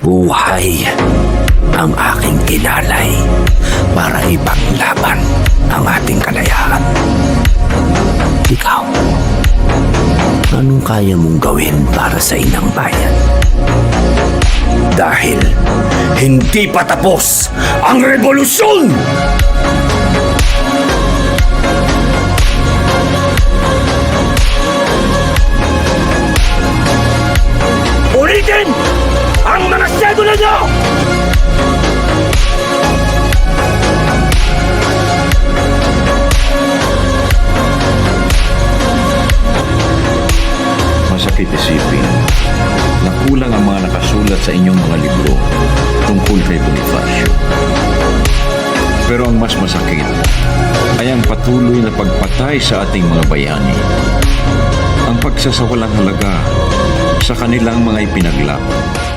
Buhay ang aking inalay para ipaglaban ang ating kalayaan. Ikaw, anong kaya mong gawin para sa inang bayan? Dahil hindi pa tapos ang revolusyon! Ulitin ang mga sedula nyo! Masakit isipin na kulang ang mga nakasulat sa inyong mga libro tungkol kay Bonifacio. Pero ang mas masakit ay ang patuloy na pagpatay sa ating mga bayani. Ang pagsasawalang halaga sa kanilang mga ipinaglaban.